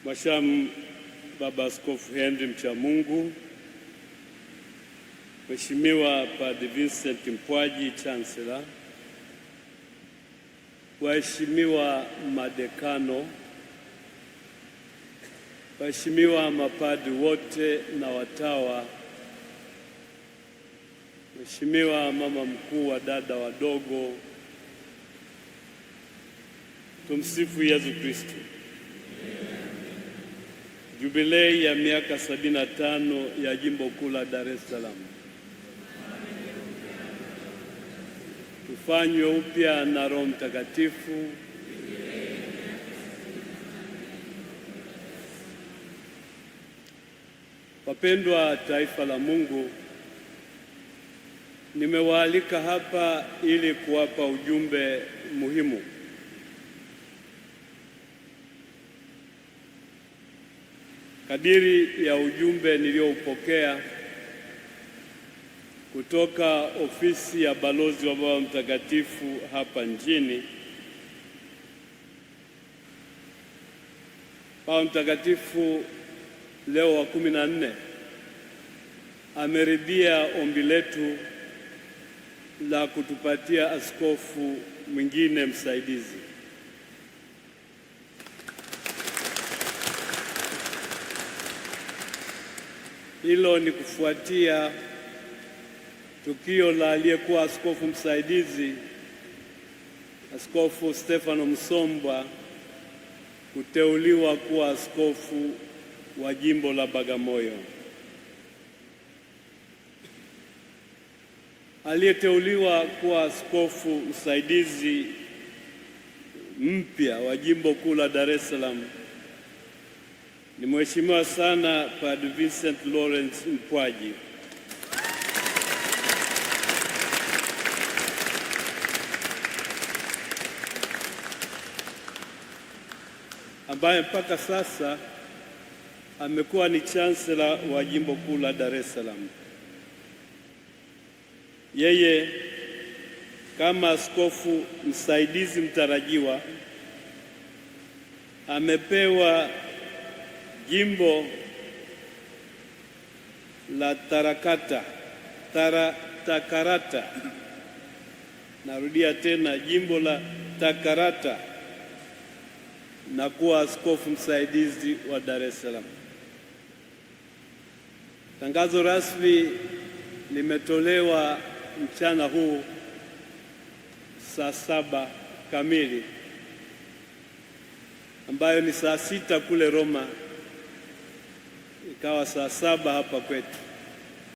Mhashamu Baba Askofu Henry Mchamungu, Mheshimiwa Padre Vincent Mpwaji Chancellor, waheshimiwa madekano, waheshimiwa mapadri wote na watawa, Mheshimiwa mama mkuu wa dada wadogo, tumsifu Yesu Kristo. Jubilei ya miaka 75 ya Jimbo Kuu la Dar es Salaam tufanywe upya na Roho Mtakatifu. Wapendwa taifa la Mungu, nimewaalika hapa ili kuwapa ujumbe muhimu. Kadiri ya ujumbe nilioupokea kutoka ofisi ya balozi wa Baba Mtakatifu hapa nchini, Baba Mtakatifu Leo wa 14 ameridhia ombi letu la kutupatia askofu mwingine msaidizi. Hilo ni kufuatia tukio la aliyekuwa askofu msaidizi Askofu Stefano Msombwa kuteuliwa kuwa askofu wa jimbo la Bagamoyo. Aliyeteuliwa kuwa askofu msaidizi mpya wa jimbo kuu la Dar es Salaam ni Mheshimiwa sana Padre Vincent Lawrence Mpwaji, ambaye mpaka sasa amekuwa ni chancellor wa jimbo kuu la Dar es Salaam. Yeye kama askofu msaidizi mtarajiwa amepewa jimbo la Takarata. Narudia tena, jimbo la Takarata, na kuwa askofu msaidizi wa Dar es Salaam. Tangazo rasmi limetolewa mchana huu saa 7 kamili, ambayo ni saa 6 kule Roma, ikawa saa 7 hapa kwetu.